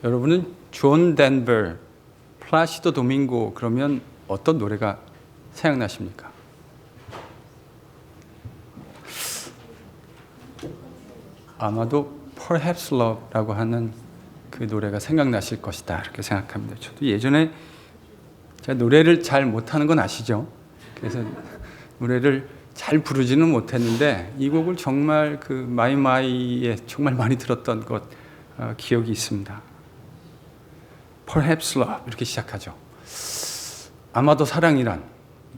여러분은 존 덴버, 플라시도 도밍고 그러면 어떤 노래가 생각나십니까? 아마도 Perhaps Love라고 하는 그 노래가 생각나실 것이다 이렇게 생각합니다. 저도 예전에 제가 노래를 잘 못하는 건 아시죠? 그래서 노래를 잘 부르지는 못했는데 이 곡을 정말 그 마이마이에 정말 많이 들었던 것 기억이 있습니다. Perhaps Love 이렇게 시작하죠. 아마도 사랑이란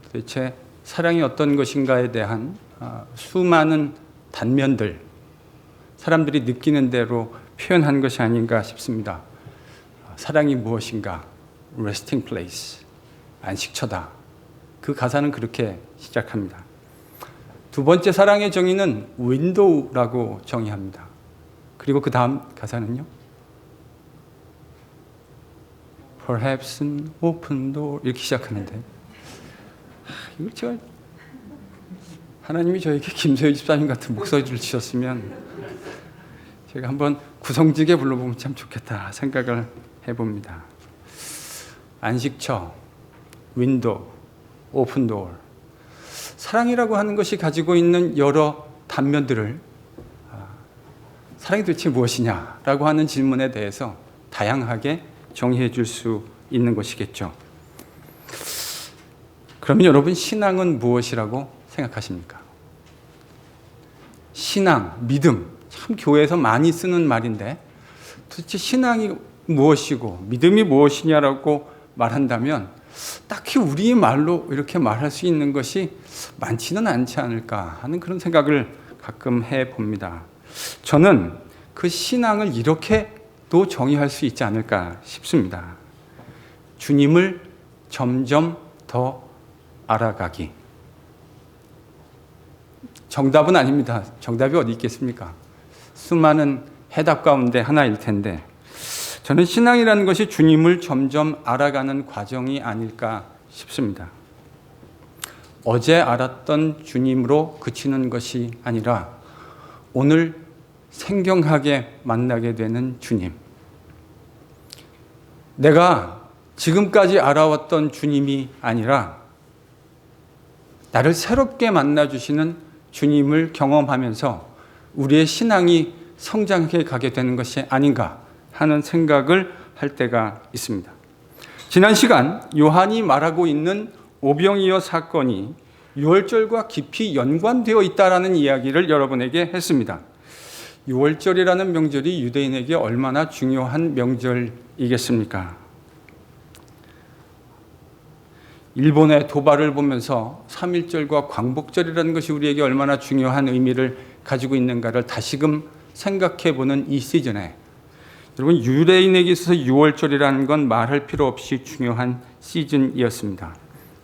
도대체 사랑이 어떤 것인가에 대한 수많은 단면들 사람들이 느끼는 대로 표현한 것이 아닌가 싶습니다. 사랑이 무엇인가? Resting place, 안식처다. 그 가사는 그렇게 시작합니다. 두 번째 사랑의 정의는 window라고 정의합니다. 그리고 그 다음 가사는요. Perhaps an open door 이렇게 시작하는데 이거 제가 하나님이 저에게 김소희 집사님 같은 목소리를 주셨으면 제가 한번 구성지게 불러보면 참 좋겠다 생각을 해봅니다. 안식처, 윈도우, 오픈도어. 사랑이라고 하는 것이 가지고 있는 여러 단면들을 사랑이 도대체 무엇이냐라고 하는 질문에 대해서 다양하게 정의해 줄 수 있는 것이겠죠. 그러면 여러분 신앙은 무엇이라고 생각하십니까? 신앙, 믿음. 참 교회에서 많이 쓰는 말인데 도대체 신앙이 무엇이고 믿음이 무엇이냐라고 말한다면 딱히 우리의 말로 이렇게 말할 수 있는 것이 많지는 않지 않을까 하는 그런 생각을 가끔 해봅니다. 저는 그 신앙을 이렇게도 정의할 수 있지 않을까 싶습니다. 주님을 점점 더 알아가기. 정답은 아닙니다. 정답이 어디 있겠습니까? 수많은 해답 가운데 하나일 텐데 저는 신앙이라는 것이 주님을 점점 알아가는 과정이 아닐까 싶습니다. 어제 알았던 주님으로 그치는 것이 아니라 오늘 생경하게 만나게 되는 주님. 내가 지금까지 알아왔던 주님이 아니라 나를 새롭게 만나주시는 주님을 경험하면서 우리의 신앙이 성장해 가게 되는 것이 아닌가 하는 생각을 할 때가 있습니다. 지난 시간 요한이 말하고 있는 오병이어 사건이 유월절과 깊이 연관되어 있다라는 이야기를 여러분에게 했습니다. 유월절이라는 명절이 유대인에게 얼마나 중요한 명절이겠습니까? 일본의 도발을 보면서 3.1절과 광복절이라는 것이 우리에게 얼마나 중요한 의미를 가지고 있는가를 다시금 생각해보는 이 시즌에 여러분 유대인에게 있어서 유월절이라는 건 말할 필요 없이 중요한 시즌이었습니다.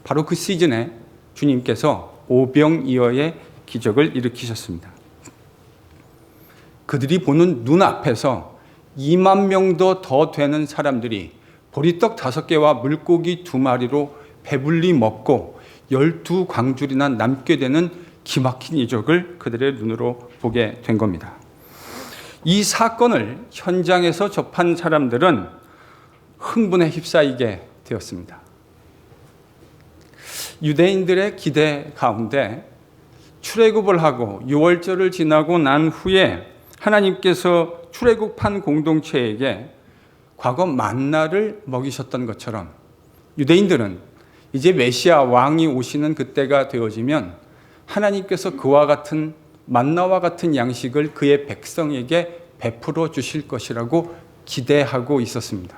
바로 그 시즌에 주님께서 오병이어의 기적을 일으키셨습니다. 그들이 보는 눈앞에서 2만 명도 더 되는 사람들이 보리떡 5개와 물고기 2마리로 배불리 먹고 12광줄이나 남게 되는 기막힌 이적을 그들의 눈으로 보게 된 겁니다. 이 사건을 현장에서 접한 사람들은 흥분에 휩싸이게 되었습니다. 유대인들의 기대 가운데 출애굽을 하고 유월절을 지나고 난 후에 하나님께서 출애굽한 공동체에게 과거 만나를 먹이셨던 것처럼 유대인들은 이제 메시아 왕이 오시는 그때가 되어지면 하나님께서 그와 같은 만나와 같은 양식을 그의 백성에게 베풀어 주실 것이라고 기대하고 있었습니다.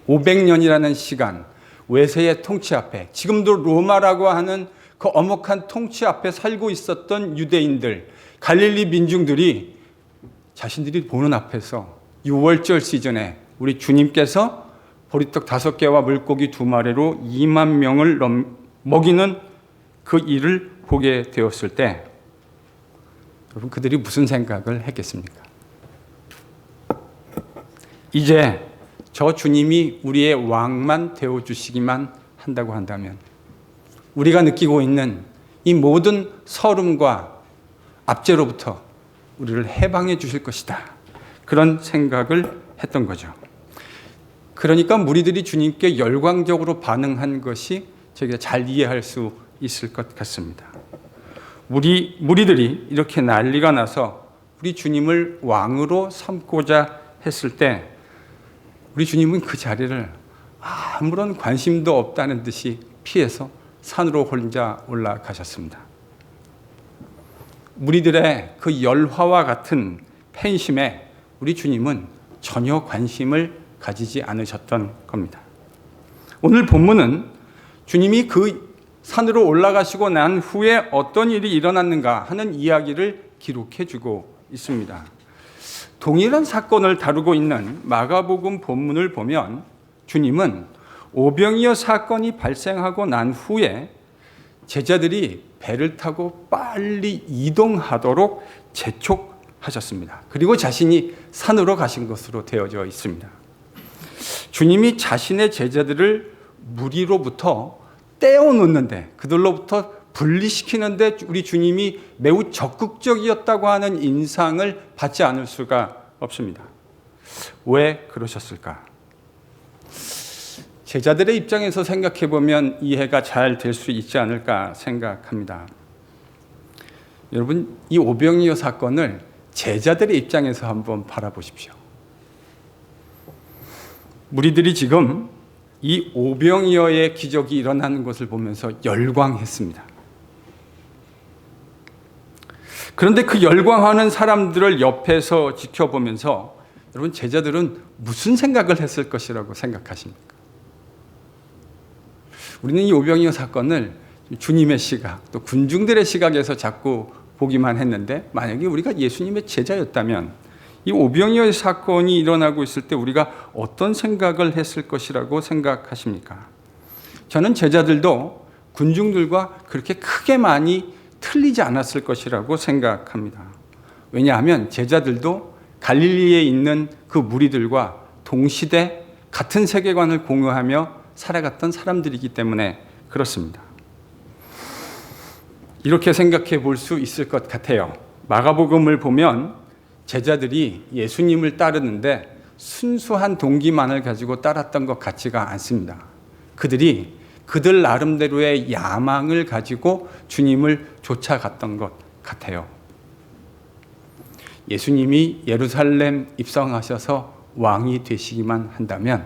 500년이라는 시간, 외세의 통치 앞에, 지금도 로마라고 하는 그 엄혹한 통치 앞에 살고 있었던 유대인들, 갈릴리 민중들이 자신들이 보는 앞에서 6월절 시즌에 우리 주님께서 보리떡 5개와 물고기 2마리로 2만 명을 먹이는 그 일을 보게 되었을 때 여러분 그들이 무슨 생각을 했겠습니까? 이제 저 주님이 우리의 왕만 되어주시기만 한다고 한다면 우리가 느끼고 있는 이 모든 서름과 압제로부터 우리를 해방해 주실 것이다. 그런 생각을 했던 거죠. 그러니까 무리들이 주님께 열광적으로 반응한 것이 저희가 잘 이해할 수 있을 것 같습니다. 무리들이 이렇게 난리가 나서 우리 주님을 왕으로 삼고자 했을 때 우리 주님은 그 자리를 아무런 관심도 없다는 듯이 피해서 산으로 혼자 올라가셨습니다. 무리들의 그 열화와 같은 팬심에 우리 주님은 전혀 관심을 가지지 않으셨던 겁니다. 오늘 본문은 주님이 그 산으로 올라가시고 난 후에 어떤 일이 일어났는가 하는 이야기를 기록해주고 있습니다. 동일한 사건을 다루고 있는 마가복음 본문을 보면 주님은 오병이어 사건이 발생하고 난 후에 제자들이 배를 타고 빨리 이동하도록 재촉하셨습니다. 그리고 자신이 산으로 가신 것으로 되어져 있습니다. 주님이 자신의 제자들을 무리로부터 떼어놓는데, 그들로부터 분리시키는데 우리 주님이 매우 적극적이었다고 하는 인상을 받지 않을 수가 없습니다. 왜 그러셨을까? 제자들의 입장에서 생각해 보면 이해가 잘 될 수 있지 않을까 생각합니다. 여러분, 이 오병이어 사건을 제자들의 입장에서 한번 바라보십시오. 무리들이 지금 이 오병이어의 기적이 일어나는 것을 보면서 열광했습니다. 그런데 그 열광하는 사람들을 옆에서 지켜보면서 여러분, 제자들은 무슨 생각을 했을 것이라고 생각하십니까? 우리는 이 오병이어 사건을 주님의 시각, 또 군중들의 시각에서 자꾸 보기만 했는데, 만약에 우리가 예수님의 제자였다면 이 오병이어 사건이 일어나고 있을 때 우리가 어떤 생각을 했을 것이라고 생각하십니까? 저는 제자들도 군중들과 그렇게 크게 많이 틀리지 않았을 것이라고 생각합니다. 왜냐하면 제자들도 갈릴리에 있는 그 무리들과 동시대 같은 세계관을 공유하며 살아갔던 사람들이기 때문에 그렇습니다. 이렇게 생각해 볼 수 있을 것 같아요. 마가복음을 보면 제자들이 예수님을 따르는데 순수한 동기만을 가지고 따랐던 것 같지가 않습니다. 그들이 그들 나름대로의 야망을 가지고 주님을 쫓아갔던 것 같아요. 예수님이 예루살렘 입성하셔서 왕이 되시기만 한다면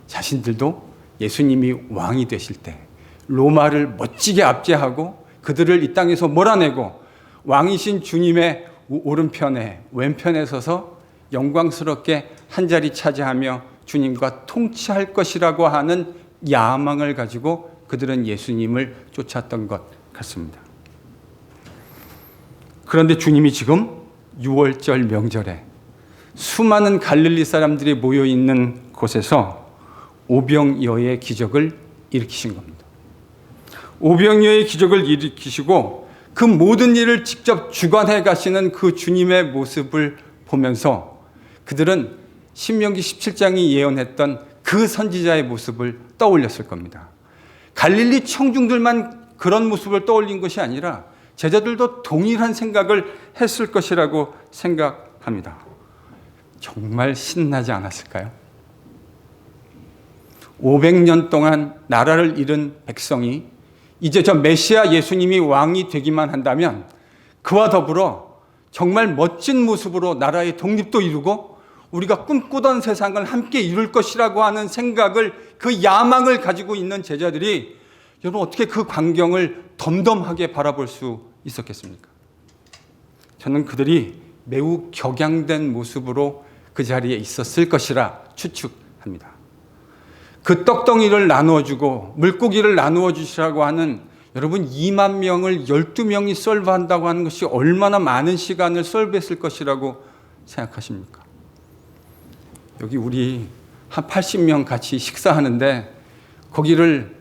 자신들도 예수님이 왕이 되실 때 로마를 멋지게 압제하고 그들을 이 땅에서 몰아내고 왕이신 주님의 오른편에 왼편에 서서 영광스럽게 한자리 차지하며 주님과 통치할 것이라고 하는 야망을 가지고 그들은 예수님을 쫓았던 것 같습니다. 그런데 주님이 지금 6월절 명절에 수많은 갈릴리 사람들이 모여있는 곳에서 오병이어의 기적을 일으키신 겁니다. 오병이어의 기적을 일으키시고 그 모든 일을 직접 주관해 가시는 그 주님의 모습을 보면서 그들은 신명기 17장이 예언했던 그 선지자의 모습을 떠올렸을 겁니다. 갈릴리 청중들만 그런 모습을 떠올린 것이 아니라 제자들도 동일한 생각을 했을 것이라고 생각합니다. 정말 신나지 않았을까요? 500년 동안 나라를 잃은 백성이 이제 저 메시아 예수님이 왕이 되기만 한다면 그와 더불어 정말 멋진 모습으로 나라의 독립도 이루고 우리가 꿈꾸던 세상을 함께 이룰 것이라고 하는 생각을, 그 야망을 가지고 있는 제자들이 여러분 어떻게 그 광경을 덤덤하게 바라볼 수 있었겠습니까? 저는 그들이 매우 격양된 모습으로 그 자리에 있었을 것이라 추측합니다. 그 떡덩이를 나누어주고 물고기를 나누어 주시라고 하는 여러분 2만 명을 12명이 썰브한다고 하는 것이 얼마나 많은 시간을 썰브했을 것이라고 생각하십니까? 여기 우리 한 80명 같이 식사하는데 거기를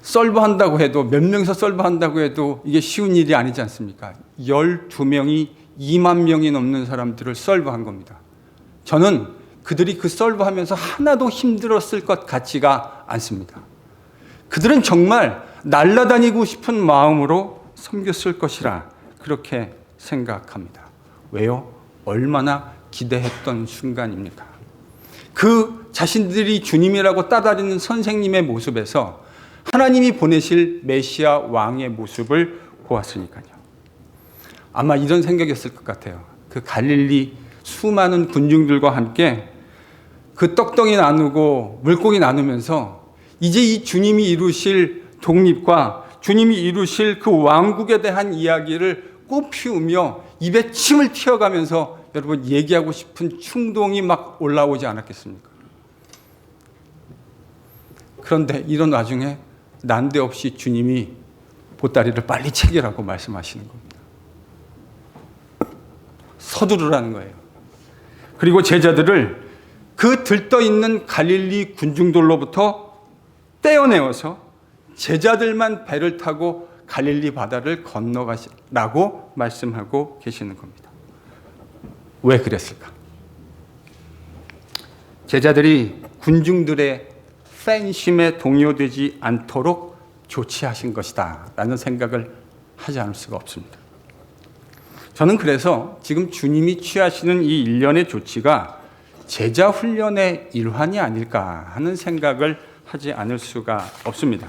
썰브한다고 해도, 몇 명이서 썰브한다고 해도 이게 쉬운 일이 아니지 않습니까? 12명이 2만 명이 넘는 사람들을 썰브한 겁니다. 저는 그들이 그 썰브하면서 하나도 힘들었을 것 같지가 않습니다. 그들은 정말 날아다니고 싶은 마음으로 섬겼을 것이라 그렇게 생각합니다. 왜요? 얼마나 기대했던 순간입니까? 그 자신들이 주님이라고 따라다니는 선생님의 모습에서 하나님이 보내실 메시아 왕의 모습을 보았으니까요. 아마 이런 생각이었을 것 같아요. 그 갈릴리 수많은 군중들과 함께 그 떡덩이 나누고 물고기 나누면서 이제 이 주님이 이루실 독립과 주님이 이루실 그 왕국에 대한 이야기를 꽃피우며 입에 침을 튀어가면서 여러분 얘기하고 싶은 충동이 막 올라오지 않았겠습니까? 그런데 이런 와중에 난데없이 주님이 보따리를 빨리 챙기라고 말씀하시는 겁니다. 서두르라는 거예요. 그리고 제자들을 그 들떠있는 갈릴리 군중들로부터 떼어내어서 제자들만 배를 타고 갈릴리 바다를 건너가시라고 말씀하고 계시는 겁니다. 왜 그랬을까? 제자들이 군중들의 팬심에 동요되지 않도록 조치하신 것이다 라는 생각을 하지 않을 수가 없습니다. 저는 그래서 지금 주님이 취하시는 이 일련의 조치가 제자 훈련의 일환이 아닐까 하는 생각을 하지 않을 수가 없습니다.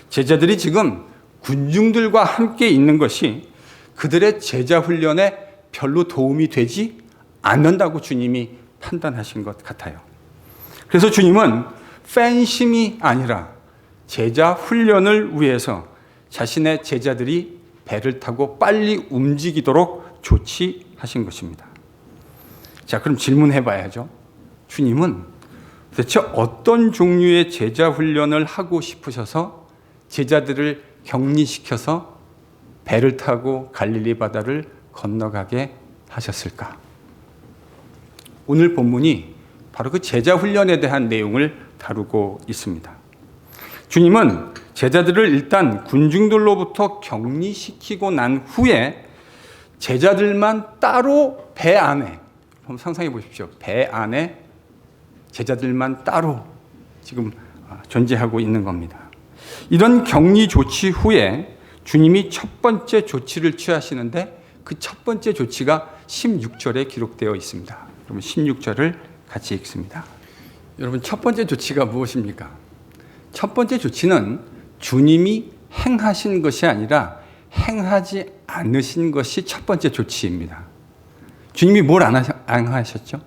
제자들이 지금 군중들과 함께 있는 것이 그들의 제자 훈련에 별로 도움이 되지 않는다고 주님이 판단하신 것 같아요. 그래서 주님은 팬심이 아니라 제자 훈련을 위해서 자신의 제자들이 배를 타고 빨리 움직이도록 조치하신 것입니다. 자, 그럼 질문해 봐야죠. 주님은 도대체 어떤 종류의 제자 훈련을 하고 싶으셔서 제자들을 격리시켜서 배를 타고 갈릴리 바다를 건너가게 하셨을까? 오늘 본문이 바로 그 제자 훈련에 대한 내용을 다루고 있습니다. 주님은 제자들을 일단 군중들로부터 격리시키고 난 후에 제자들만 따로 배 안에, 한번 상상해 보십시오. 배 안에 제자들만 따로 지금 존재하고 있는 겁니다. 이런 격리 조치 후에 주님이 첫 번째 조치를 취하시는데 그 첫 번째 조치가 16절에 기록되어 있습니다. 여러분 16절을 같이 읽습니다. 여러분 첫 번째 조치가 무엇입니까? 첫 번째 조치는 주님이 행하신 것이 아니라 행하지 않으신 것이 첫 번째 조치입니다. 주님이 뭘 안 하셨죠?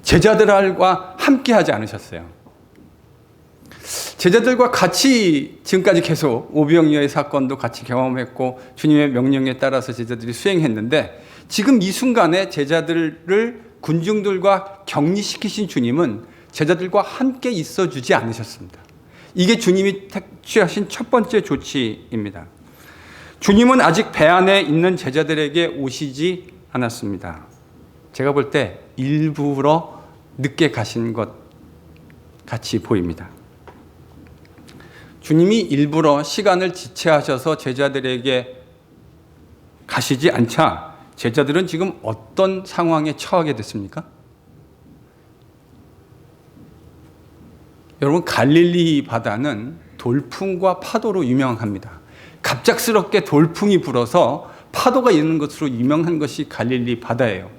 제자들과 함께 하지 않으셨어요. 제자들과 같이 지금까지 계속 오병이어의 사건도 같이 경험했고 주님의 명령에 따라서 제자들이 수행했는데 지금 이 순간에 제자들을 군중들과 격리시키신 주님은 제자들과 함께 있어주지 않으셨습니다. 이게 주님이 취하신 첫 번째 조치입니다. 주님은 아직 배 안에 있는 제자들에게 오시지 않았습니다. 제가 볼 때 일부러 늦게 가신 것 같이 보입니다. 주님이 일부러 시간을 지체하셔서 제자들에게 가시지 않자 제자들은 지금 어떤 상황에 처하게 됐습니까? 여러분 갈릴리 바다는 돌풍과 파도로 유명합니다. 갑작스럽게 돌풍이 불어서 파도가 있는 것으로 유명한 것이 갈릴리 바다예요.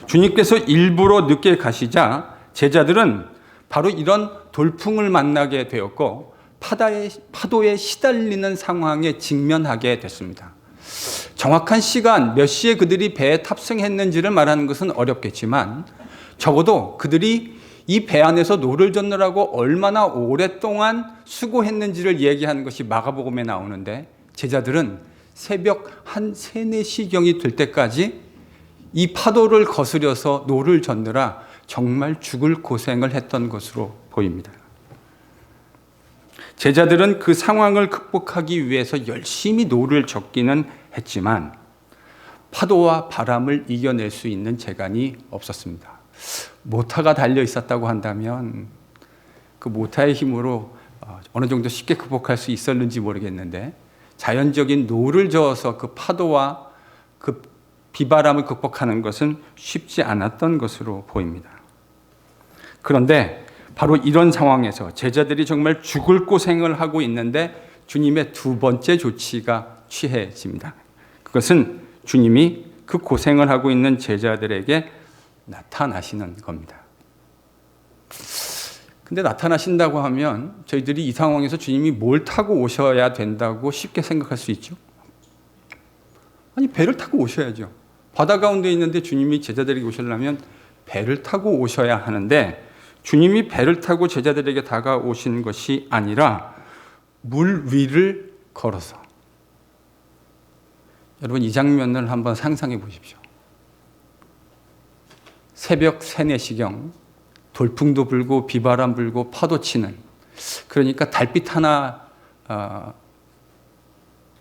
주님께서 일부러 늦게 가시자 제자들은 바로 이런 돌풍을 만나게 되었고 파도에 시달리는 상황에 직면하게 됐습니다. 정확한 시간, 몇 시에 그들이 배에 탑승했는지를 말하는 것은 어렵겠지만 적어도 그들이 이 배 안에서 노를 젓느라고 얼마나 오랫동안 수고했는지를 얘기하는 것이 마가복음에 나오는데 제자들은 새벽 한 3, 4시경이 될 때까지 이 파도를 거스려서 노를 젓느라 정말 죽을 고생을 했던 것으로 보입니다. 제자들은 그 상황을 극복하기 위해서 열심히 노를 젓기는 했지만 파도와 바람을 이겨낼 수 있는 재간이 없었습니다. 모타가 달려 있었다고 한다면 그 모타의 힘으로 어느 정도 쉽게 극복할 수 있었는지 모르겠는데 자연적인 노를 저어서 그 파도와 그 비바람을 극복하는 것은 쉽지 않았던 것으로 보입니다. 그런데 바로 이런 상황에서 제자들이 정말 죽을 고생을 하고 있는데 주님의 두 번째 조치가 취해집니다. 그것은 주님이 그 고생을 하고 있는 제자들에게 나타나시는 겁니다. 근데 나타나신다고 하면 저희들이 이 상황에서 주님이 뭘 타고 오셔야 된다고 쉽게 생각할 수 있죠? 아니, 배를 타고 오셔야죠. 바다 가운데 있는데 주님이 제자들에게 오시려면 배를 타고 오셔야 하는데, 주님이 배를 타고 제자들에게 다가오신 것이 아니라 물 위를 걸어서. 여러분, 이 장면을 한번 상상해 보십시오. 새벽 3, 4시경 돌풍도 불고 비바람 불고 파도 치는, 그러니까 달빛 하나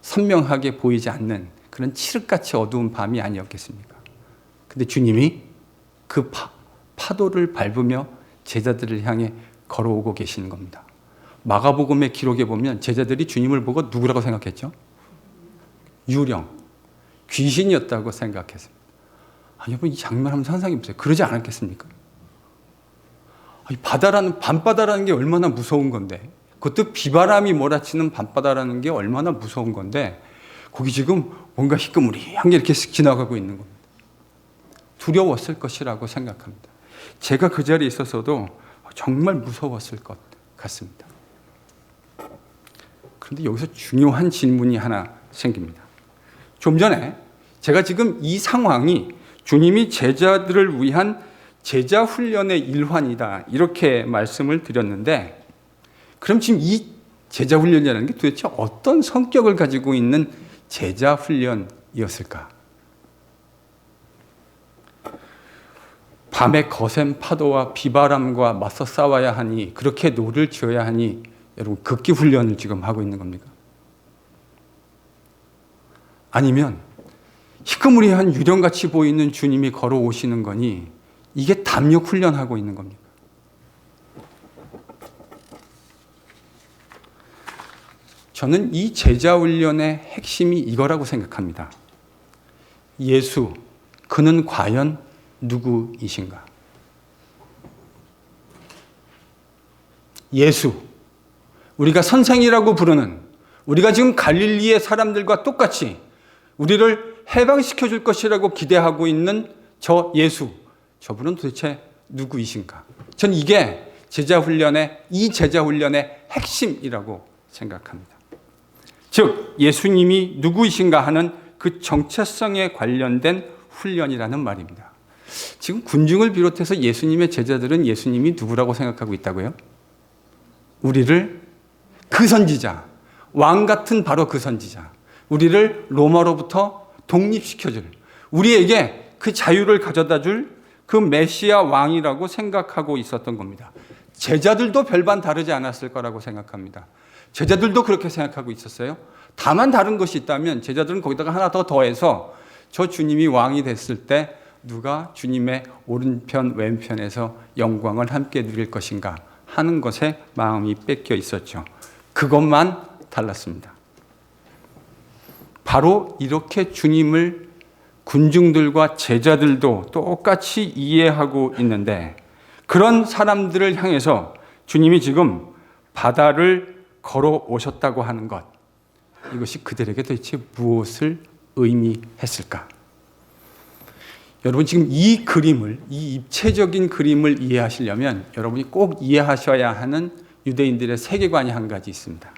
선명하게 보이지 않는 그런 칠흑같이 어두운 밤이 아니었겠습니까? 근데 주님이 그 파도를 밟으며 제자들을 향해 걸어오고 계시는 겁니다. 마가복음의 기록에 보면 제자들이 주님을 보고 누구라고 생각했죠? 유령, 귀신이었다고 생각했습니다. 여러분, 이 장면 한번 상상해 보세요. 그러지 않았겠습니까? 밤바다라는 게 얼마나 무서운 건데, 그것도 비바람이 몰아치는 밤바다라는 게 얼마나 무서운 건데, 거기 지금 뭔가 희끄무리한 게 이렇게 지나가고 있는 겁니다. 두려웠을 것이라고 생각합니다. 제가 그 자리에 있어서도 정말 무서웠을 것 같습니다. 그런데 여기서 중요한 질문이 하나 생깁니다. 좀 전에 제가 지금 이 상황이 주님이 제자들을 위한 제자 훈련의 일환이다, 이렇게 말씀을 드렸는데, 그럼 지금 이 제자 훈련이라는 게 도대체 어떤 성격을 가지고 있는 제자 훈련이었을까? 밤에 거센 파도와 비바람과 맞서 싸워야 하니, 그렇게 노를 지어야 하니, 여러분, 극기 훈련을 지금 하고 있는 겁니까? 아니면 희끄무리한 유령같이 보이는 주님이 걸어오시는 거니 이게 담력 훈련하고 있는 겁니까? 저는 이 제자 훈련의 핵심이 이거라고 생각합니다. 예수, 그는 과연 누구이신가? 예수, 우리가 선생이라고 부르는, 우리가 지금 갈릴리의 사람들과 똑같이 우리를 해방시켜 줄 것이라고 기대하고 있는 저 예수, 저분은 도대체 누구이신가? 전 이게 이 제자 훈련의 핵심이라고 생각합니다. 즉, 예수님이 누구이신가 하는 그 정체성에 관련된 훈련이라는 말입니다. 지금 군중을 비롯해서 예수님의 제자들은 예수님이 누구라고 생각하고 있다고요? 우리를 그 선지자, 왕 같은 바로 그 선지자, 우리를 로마로부터 독립시켜줄, 우리에게 그 자유를 가져다 줄 그 메시아 왕이라고 생각하고 있었던 겁니다. 제자들도 별반 다르지 않았을 거라고 생각합니다. 제자들도 그렇게 생각하고 있었어요. 다만 다른 것이 있다면 제자들은 거기다가 하나 더 더해서 저 주님이 왕이 됐을 때 누가 주님의 오른편 왼편에서 영광을 함께 누릴 것인가 하는 것에 마음이 뺏겨 있었죠. 그것만 달랐습니다. 바로 이렇게 주님을 군중들과 제자들도 똑같이 이해하고 있는데, 그런 사람들을 향해서 주님이 지금 바다를 걸어오셨다고 하는 것, 이것이 그들에게 도대체 무엇을 의미했을까? 여러분, 지금 이 그림을, 이 입체적인 그림을 이해하시려면 여러분이 꼭 이해하셔야 하는 유대인들의 세계관이 한 가지 있습니다.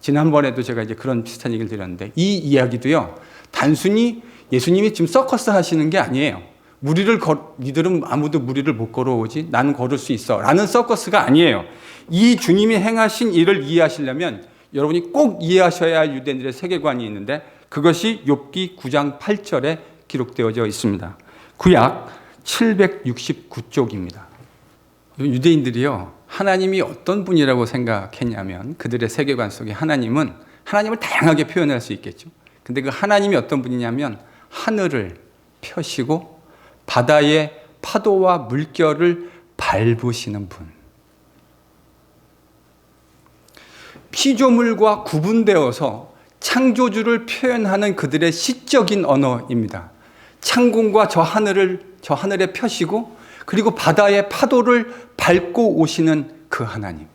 지난번에도 제가 이제 그런 비슷한 얘기를 드렸는데, 이 이야기도요, 단순히 예수님이 지금 서커스 하시는 게 아니에요. 니들은 아무도 무리를 못 걸어오지, 난 걸을 수 있어 라는 서커스가 아니에요. 이 주님이 행하신 일을 이해하시려면 여러분이 꼭 이해하셔야 할 유대인들의 세계관이 있는데, 그것이 욥기 9장 8절에 기록되어져 있습니다. 구약 769쪽입니다. 유대인들이요, 하나님이 어떤 분이라고 생각했냐면, 그들의 세계관 속에 하나님을 다양하게 표현할 수 있겠죠. 근데 그 하나님이 어떤 분이냐면, 하늘을 펴시고 바다의 파도와 물결을 밟으시는 분. 피조물과 구분되어서 창조주를 표현하는 그들의 시적인 언어입니다. 창공과 저 하늘에 펴시고, 그리고 바다의 파도를 밟고 오시는 그 하나님.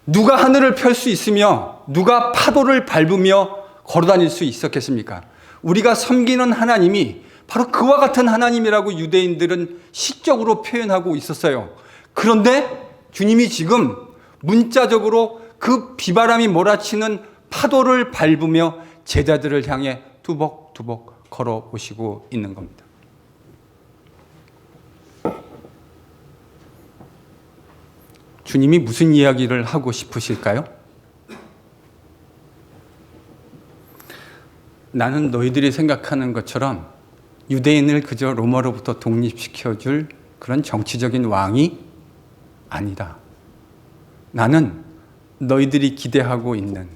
누가 하늘을 펼 수 있으며 누가 파도를 밟으며 걸어다닐 수 있었겠습니까? 우리가 섬기는 하나님이 바로 그와 같은 하나님이라고 유대인들은 시적으로 표현하고 있었어요. 그런데 주님이 지금 문자적으로 그 비바람이 몰아치는 파도를 밟으며 제자들을 향해 두벅두벅 걸어오시고 있는 겁니다. 주님이 무슨 이야기를 하고 싶으실까요? 나는 너희들이 생각하는 것처럼 유대인을 그저 로마로부터 독립시켜줄 그런 정치적인 왕이 아니다. 나는 너희들이 기대하고 있는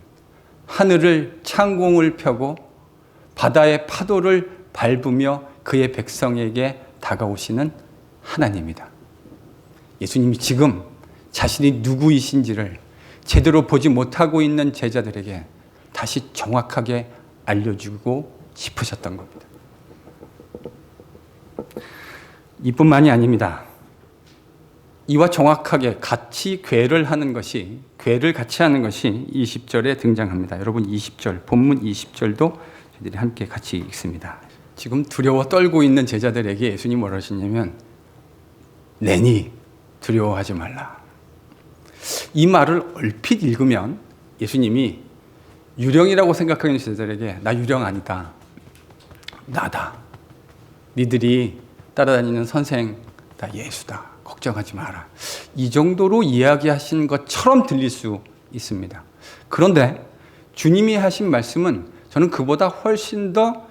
하늘을 창공을 펴고 바다의 파도를 밟으며 그의 백성에게 다가오시는 하나님이다. 예수님이 지금 자신이 누구이신지를 제대로 보지 못하고 있는 제자들에게 다시 정확하게 알려주고 싶으셨던 겁니다. 이뿐만이 아닙니다. 이와 정확하게 같이 궤를 같이 하는 것이 20절에 등장합니다. 여러분 20절, 본문 20절도 저희들이 함께 같이 읽습니다. 지금 두려워 떨고 있는 제자들에게 예수님이 뭐라 하시냐면 내니 두려워하지 말라. 이 말을 얼핏 읽으면 예수님이 유령이라고 생각하는 제자들에게 나 유령 아니다. 나다. 니들이 따라다니는 선생 나 예수다. 걱정하지 마라. 이 정도로 이야기하신 것처럼 들릴 수 있습니다. 그런데 주님이 하신 말씀은 저는 그보다 훨씬 더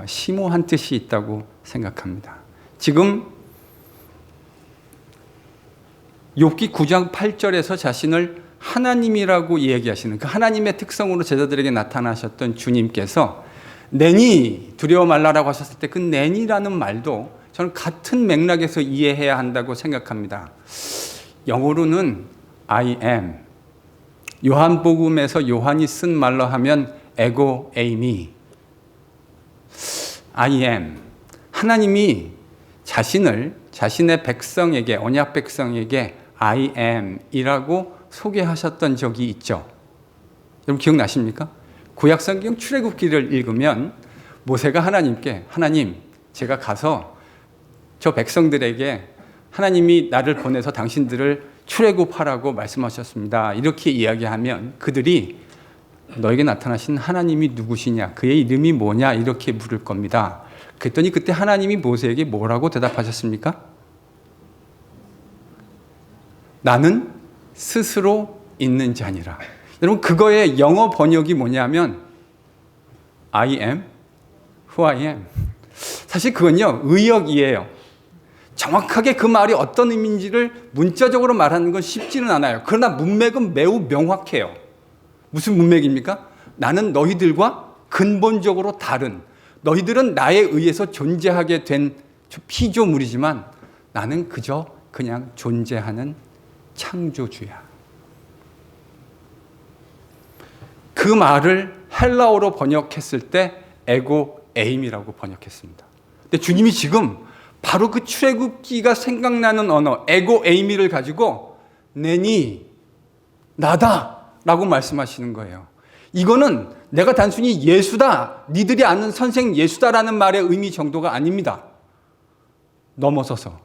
심오한 뜻이 있다고 생각합니다. 지금 욥기 9장 8절에서 자신을 하나님이라고 이야기하시는 그 하나님의 특성으로 제자들에게 나타나셨던 주님께서 내니 두려워 말라라고 하셨을 때 그 내니라는 말도 저는 같은 맥락에서 이해해야 한다고 생각합니다. 영어로는 I am. 요한복음에서 요한이 쓴 말로 하면 에고 에이미. I am. 하나님이 자신의 백성에게, 언약 백성에게 I am 이라고 소개하셨던 적이 있죠. 여러분 기억나십니까? 구약성경 출애굽기를 읽으면 모세가 하나님께 하나님 제가 가서 저 백성들에게 하나님이 나를 보내서 당신들을 출애굽하라고 말씀하셨습니다. 이렇게 이야기하면 그들이 너에게 나타나신 하나님이 누구시냐? 그의 이름이 뭐냐? 이렇게 물을 겁니다. 그랬더니 그때 하나님이 모세에게 뭐라고 대답하셨습니까? 나는 스스로 있는 자니라. 여러분 그거의 영어 번역이 뭐냐면 I am who I am. 사실 그건요 의역이에요. 정확하게 그 말이 어떤 의미인지를 문자적으로 말하는 건 쉽지는 않아요. 그러나 문맥은 매우 명확해요. 무슨 문맥입니까? 나는 너희들과 근본적으로 다른, 너희들은 나에 의해서 존재하게 된 피조물이지만 나는 그냥 존재하는 창조주야. 그 말을 헬라어로 번역했을 때 에고 에임이라고 번역했습니다. 근데 주님이 지금 바로 그 출애굽기가 생각나는 언어 에고 에이미를 가지고 내니 나다 라고 말씀하시는 거예요. 이거는 내가 단순히 예수다, 니들이 아는 선생 예수다라는 말의 의미 정도가 아닙니다. 넘어서서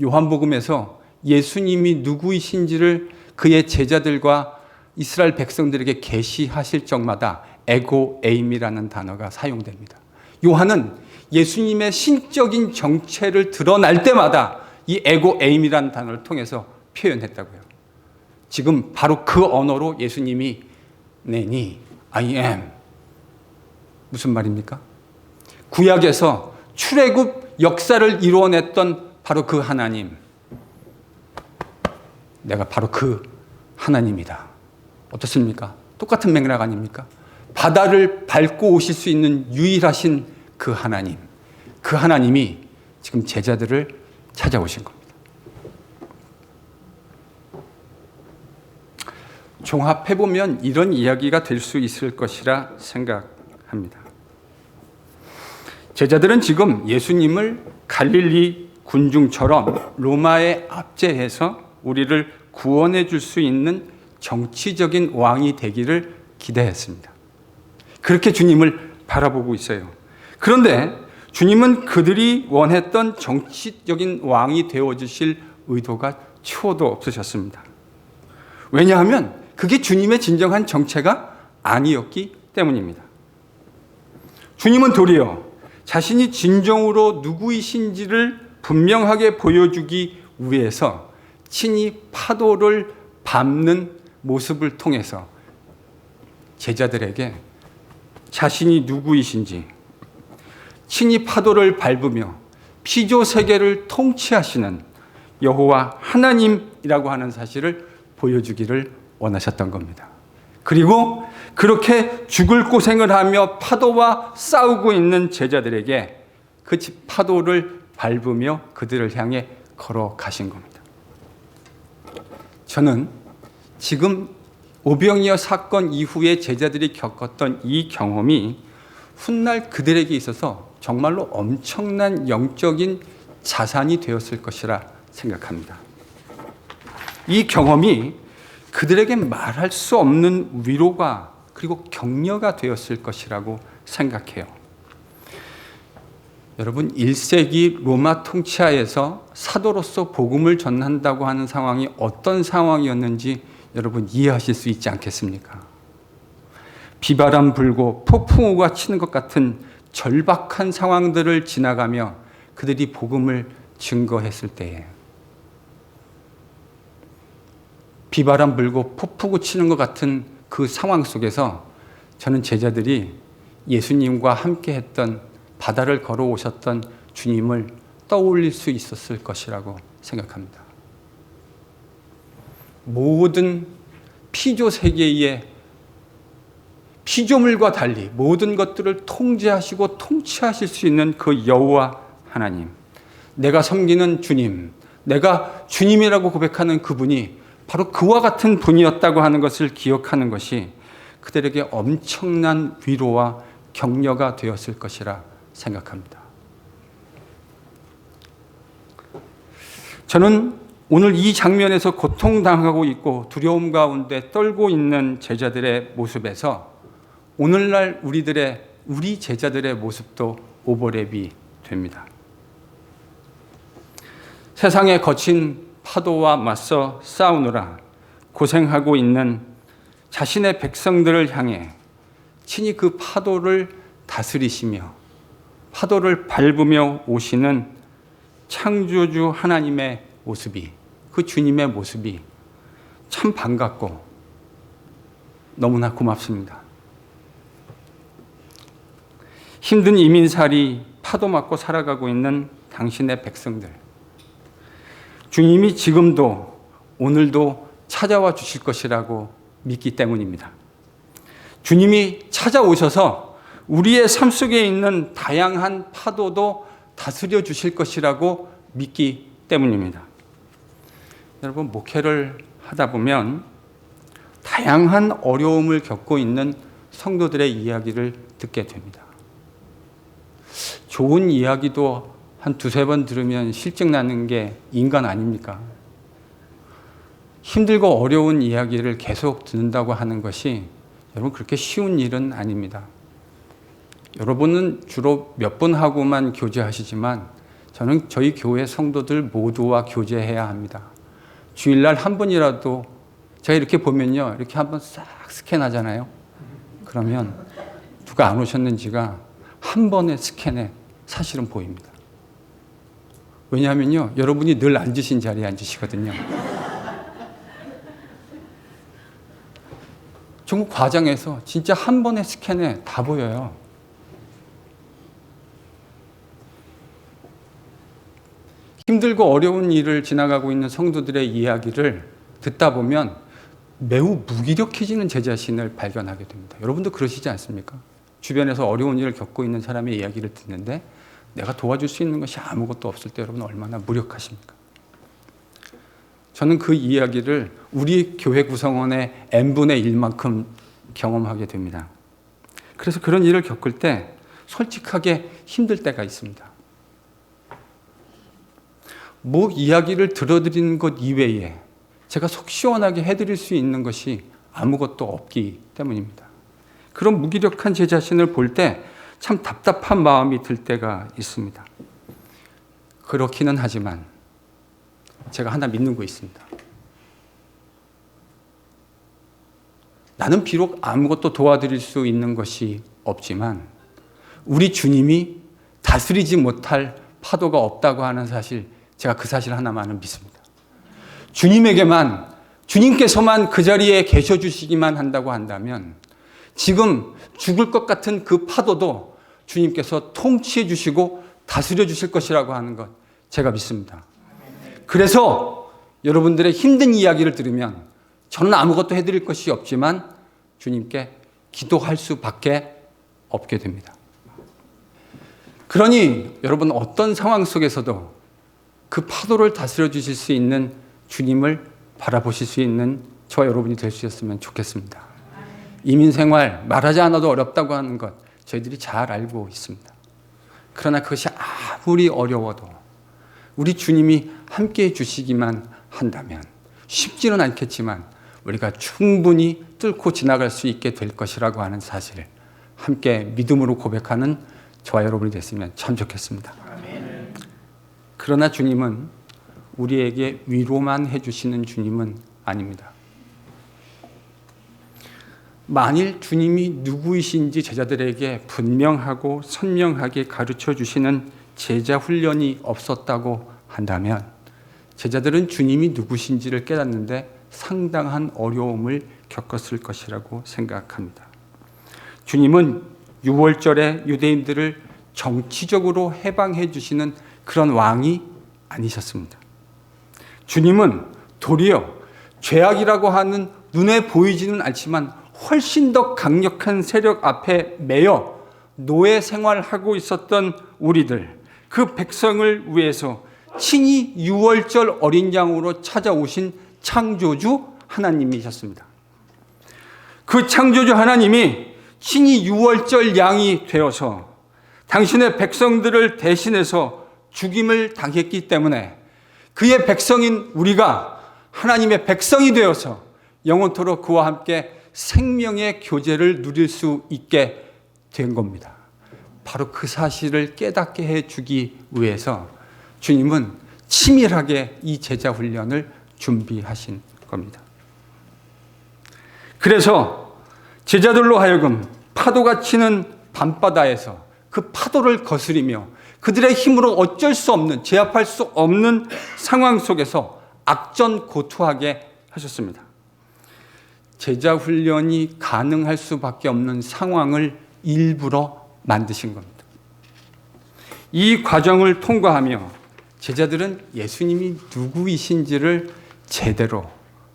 요한복음에서 예수님이 누구이신지를 그의 제자들과 이스라엘 백성들에게 계시하실 적마다 에고 에임이라는 단어가 사용됩니다. 요한은 예수님의 신적인 정체를 드러날 때마다 이 에고 에임이라는 단어를 통해서 표현했다고요. 지금 바로 그 언어로 예수님이 내니 I am 무슨 말입니까? 구약에서 출애굽 역사를 이루어냈던 바로 그 하나님, 내가 바로 그 하나님이다. 어떻습니까? 똑같은 맥락 아닙니까? 바다를 밟고 오실 수 있는 유일하신 그 하나님, 그 하나님이 지금 제자들을 찾아오신 겁니다. 종합해보면 이런 이야기가 될 수 있을 것이라 생각합니다. 제자들은 지금 예수님을 갈릴리 군중처럼 로마에 압제해서 우리를 구원해 줄 수 있는 정치적인 왕이 되기를 기대했습니다. 그렇게 주님을 바라보고 있어요. 그런데 주님은 그들이 원했던 정치적인 왕이 되어주실 의도가 추호도 없으셨습니다. 왜냐하면 그게 주님의 진정한 정체가 아니었기 때문입니다. 주님은 도리어 자신이 진정으로 누구이신지를 분명하게 보여주기 위해서 친히 파도를 밟는 모습을 통해서 제자들에게 자신이 누구이신지, 친히 파도를 밟으며 피조 세계를 통치하시는 여호와 하나님이라고 하는 사실을 보여주기를 원하셨던 겁니다. 그리고 그렇게 죽을 고생을 하며 파도와 싸우고 있는 제자들에게 그 파도를 밟으며 그들을 향해 걸어가신 겁니다. 저는 지금 오병이어 사건 이후에 제자들이 겪었던 이 경험이 훗날 그들에게 있어서 정말로 엄청난 영적인 자산이 되었을 것이라 생각합니다. 이 경험이 그들에게 말할 수 없는 위로가 그리고 격려가 되었을 것이라고 생각해요. 여러분, 1세기 로마 통치하에서 사도로서 복음을 전한다고 하는 상황이 어떤 상황이었는지 여러분 이해하실 수 있지 않겠습니까? 비바람 불고 폭풍우가 치는 것 같은 절박한 상황들을 지나가며 그들이 복음을 증거했을 때에 비바람 불고 폭풍우 치는 것 같은 그 상황 속에서 저는 제자들이 예수님과 함께 했던 바다를 걸어오셨던 주님을 떠올릴 수 있었을 것이라고 생각합니다. 모든 피조 세계의 피조물과 달리 모든 것들을 통제하시고 통치하실 수 있는 그 여호와 하나님, 내가 섬기는 주님, 내가 주님이라고 고백하는 그분이 바로 그와 같은 분이었다고 하는 것을 기억하는 것이 그들에게 엄청난 위로와 격려가 되었을 것이라 생각합니다. 저는 오늘 이 장면에서 고통당하고 있고 두려움 가운데 떨고 있는 제자들의 모습에서 오늘날 우리 제자들의 모습도 오버랩이 됩니다. 세상의 거친 파도와 맞서 싸우느라 고생하고 있는 자신의 백성들을 향해 친히 그 파도를 다스리시며 파도를 밟으며 오시는 창조주 하나님의 모습이, 그 주님의 모습이 참 반갑고 너무나 고맙습니다. 힘든 이민살이 파도 맞고 살아가고 있는 당신의 백성들, 주님이 지금도 오늘도 찾아와 주실 것이라고 믿기 때문입니다. 주님이 찾아오셔서 우리의 삶 속에 있는 다양한 파도도 다스려 주실 것이라고 믿기 때문입니다. 여러분, 목회를 하다 보면 다양한 어려움을 겪고 있는 성도들의 이야기를 듣게 됩니다. 좋은 이야기도 한 두세 번 들으면 실증 나는 게 인간 아닙니까? 힘들고 어려운 이야기를 계속 듣는다고 하는 것이 여러분 그렇게 쉬운 일은 아닙니다. 여러분은 주로 몇 번 하고만 교제하시지만 저는 저희 교회 성도들 모두와 교제해야 합니다. 주일날 한 번이라도 제가 이렇게 보면요, 이렇게 한번 싹 스캔하잖아요. 그러면 누가 안 오셨는지가 한 번의 스캔에 사실은 보입니다. 왜냐하면요, 여러분이 늘 앉으신 자리에 앉으시거든요. 전국 과장에서 진짜 한 번의 스캔에 다 보여요. 힘들고 어려운 일을 지나가고 있는 성도들의 이야기를 듣다 보면 매우 무기력해지는 제 자신을 발견하게 됩니다. 여러분도 그러시지 않습니까? 주변에서 어려운 일을 겪고 있는 사람의 이야기를 듣는데 내가 도와줄 수 있는 것이 아무것도 없을 때 여러분 얼마나 무력하십니까? 저는 그 이야기를 우리 교회 구성원의 n분의 1만큼 경험하게 됩니다. 그래서 그런 일을 겪을 때 솔직하게 힘들 때가 있습니다. 뭐 이야기를 들어드리는 것 이외에 제가 속 시원하게 해드릴 수 있는 것이 아무것도 없기 때문입니다. 그런 무기력한 제 자신을 볼 때 참 답답한 마음이 들 때가 있습니다. 그렇기는 하지만 제가 하나 믿는 거 있습니다. 나는 비록 아무것도 도와드릴 수 있는 것이 없지만 우리 주님이 다스리지 못할 파도가 없다고 하는 사실, 제가 그 사실 하나만은 믿습니다. 주님께서만 그 자리에 계셔 주시기만 한다고 한다면 지금 죽을 것 같은 그 파도도 주님께서 통치해 주시고 다스려 주실 것이라고 하는 것, 제가 믿습니다. 그래서 여러분들의 힘든 이야기를 들으면 저는 아무것도 해드릴 것이 없지만 주님께 기도할 수밖에 없게 됩니다. 그러니 여러분, 어떤 상황 속에서도 그 파도를 다스려 주실 수 있는 주님을 바라보실 수 있는 저와 여러분이 될 수 있었으면 좋겠습니다. 이민 생활 말하지 않아도 어렵다고 하는 것 저희들이 잘 알고 있습니다. 그러나 그것이 아무리 어려워도 우리 주님이 함께해 주시기만 한다면, 쉽지는 않겠지만 우리가 충분히 뚫고 지나갈 수 있게 될 것이라고 하는 사실을 함께 믿음으로 고백하는 저와 여러분이 됐으면 참 좋겠습니다. 그러나 주님은 우리에게 위로만 해주시는 주님은 아닙니다. 만일 주님이 누구이신지 제자들에게 분명하고 선명하게 가르쳐 주시는 제자 훈련이 없었다고 한다면 제자들은 주님이 누구신지를 깨닫는데 상당한 어려움을 겪었을 것이라고 생각합니다. 주님은 유월절에 유대인들을 정치적으로 해방해 주시는 그런 왕이 아니셨습니다. 주님은 도리어 죄악이라고 하는 눈에 보이지는 않지만 훨씬 더 강력한 세력 앞에 매여 노예 생활하고 있었던 우리들, 그 백성을 위해서 친히 유월절 어린 양으로 찾아오신 창조주 하나님이셨습니다. 그 창조주 하나님이 친히 유월절 양이 되어서 당신의 백성들을 대신해서 죽임을 당했기 때문에 그의 백성인 우리가 하나님의 백성이 되어서 영원토록 그와 함께 생명의 교제를 누릴 수 있게 된 겁니다. 바로 그 사실을 깨닫게 해주기 위해서 주님은 치밀하게 이 제자 훈련을 준비하신 겁니다. 그래서 제자들로 하여금 파도가 치는 밤바다에서 그 파도를 거스리며 그들의 힘으로 어쩔 수 없는, 제압할 수 없는 상황 속에서 악전고투하게 하셨습니다. 제자 훈련이 가능할 수밖에 없는 상황을 일부러 만드신 겁니다. 이 과정을 통과하며 제자들은 예수님이 누구이신지를 제대로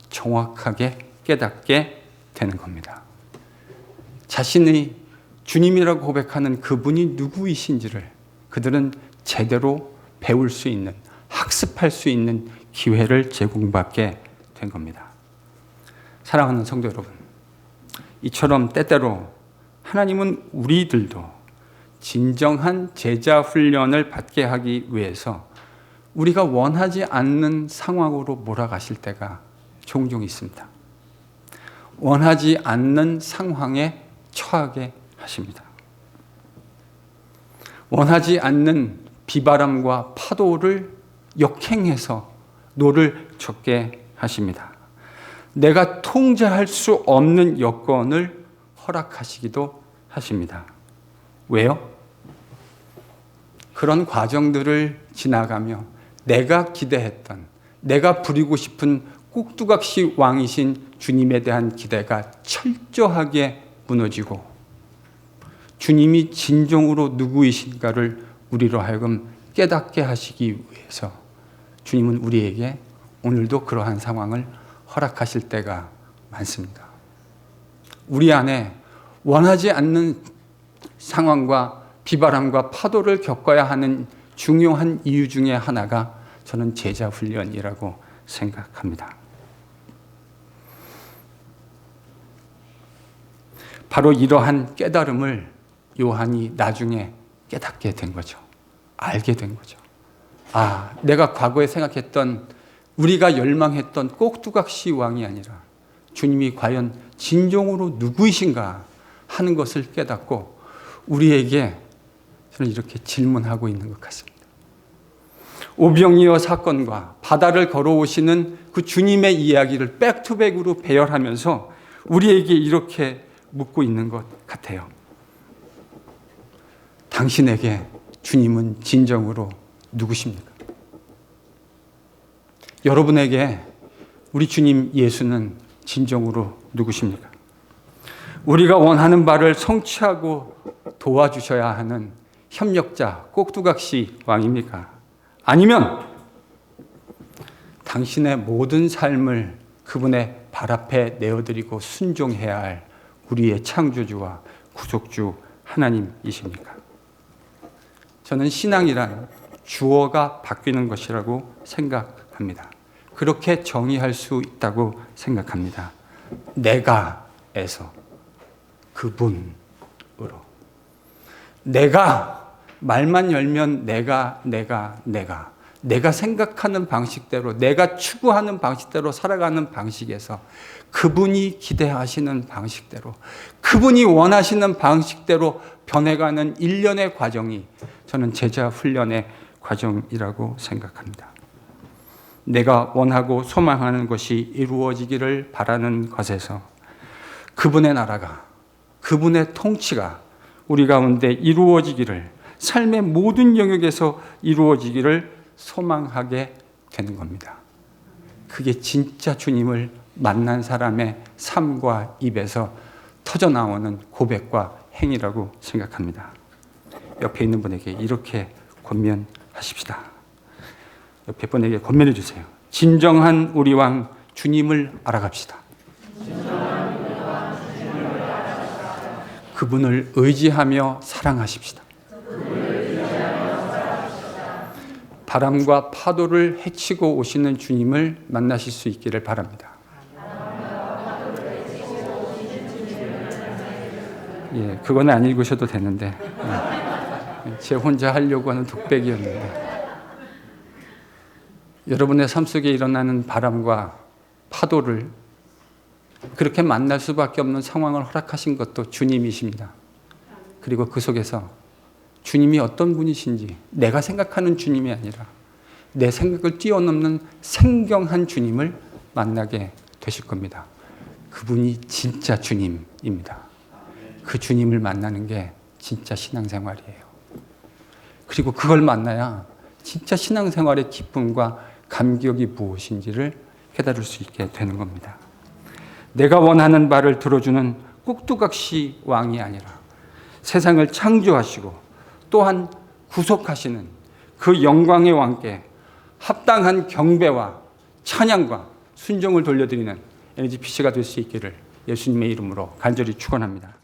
정확하게 깨닫게 되는 겁니다. 자신의 주님이라고 고백하는 그분이 누구이신지를 그들은 제대로 배울 수 있는, 학습할 수 있는 기회를 제공받게 된 겁니다. 사랑하는 성도 여러분, 이처럼 때때로 하나님은 우리들도 진정한 제자 훈련을 받게 하기 위해서 우리가 원하지 않는 상황으로 몰아가실 때가 종종 있습니다. 원하지 않는 상황에 처하게 하십니다. 원하지 않는 비바람과 파도를 역행해서 노를 젓게 하십니다. 내가 통제할 수 없는 여건을 허락하시기도 하십니다. 왜요? 그런 과정들을 지나가며 내가 기대했던, 내가 부리고 싶은 꼭두각시 왕이신 주님에 대한 기대가 철저하게 무너지고 주님이 진정으로 누구이신가를 우리로 하여금 깨닫게 하시기 위해서 주님은 우리에게 오늘도 그러한 상황을 허락하실 때가 많습니다. 우리 안에 원하지 않는 상황과 비바람과 파도를 겪어야 하는 중요한 이유 중에 하나가 저는 제자 훈련이라고 생각합니다. 바로 이러한 깨달음을 요한이 나중에 깨닫게 된 거죠. 알게 된 거죠. 아, 내가 과거에 생각했던, 우리가 열망했던 꼭두각시 왕이 아니라 주님이 과연 진정으로 누구이신가 하는 것을 깨닫고 우리에게 저는 이렇게 질문하고 있는 것 같습니다. 오병이어 사건과 바다를 걸어오시는 그 주님의 이야기를 백투백으로 배열하면서 우리에게 이렇게 묻고 있는 것 같아요. 당신에게 주님은 진정으로 누구십니까? 여러분에게 우리 주님 예수는 진정으로 누구십니까? 우리가 원하는 바를 성취하고 도와주셔야 하는 협력자 꼭두각시 왕입니까? 아니면 당신의 모든 삶을 그분의 발 앞에 내어드리고 순종해야 할 우리의 창조주와 구속주 하나님이십니까? 저는 신앙이란 주어가 바뀌는 것이라고 생각합니다. 그렇게 정의할 수 있다고 생각합니다. 내가에서 그분으로. 내가 말만 열면 내가 생각하는 방식대로, 내가 추구하는 방식대로 살아가는 방식에서 그분이 기대하시는 방식대로, 그분이 원하시는 방식대로 변해가는 일련의 과정이 저는 제자 훈련의 과정이라고 생각합니다. 내가 원하고 소망하는 것이 이루어지기를 바라는 것에서 그분의 나라가, 그분의 통치가 우리 가운데 이루어지기를, 삶의 모든 영역에서 이루어지기를 소망하게 되는 겁니다. 그게 진짜 주님을 만난 사람의 삶과 입에서 터져나오는 고백과 행위라고 생각합니다. 옆에 있는 분에게 이렇게 권면하십시다. 옆에 분에게 권면해 주세요. 진정한 우리 왕 주님을 알아갑시다. 그분을 의지하며 사랑하십시다. 바람과 파도를 헤치고 오시는 주님을 만나실 수 있기를 바랍니다. 예, 그건 안 읽으셔도 되는데 제 혼자 하려고 하는 독백이었는데, 여러분의 삶 속에 일어나는 바람과 파도를 그렇게 만날 수밖에 없는 상황을 허락하신 것도 주님이십니다. 그리고 그 속에서 주님이 어떤 분이신지, 내가 생각하는 주님이 아니라 내 생각을 뛰어넘는 생경한 주님을 만나게 되실 겁니다. 그분이 진짜 주님입니다. 그 주님을 만나는 게 진짜 신앙생활이에요. 그리고 그걸 만나야 진짜 신앙생활의 기쁨과 감격이 무엇인지를 깨달을 수 있게 되는 겁니다. 내가 원하는 바를 들어주는 꼭두각시 왕이 아니라 세상을 창조하시고 또한 구속하시는 그 영광의 왕께 합당한 경배와 찬양과 순종을 돌려드리는 NGPC가 될 수 있기를 예수님의 이름으로 간절히 축원합니다.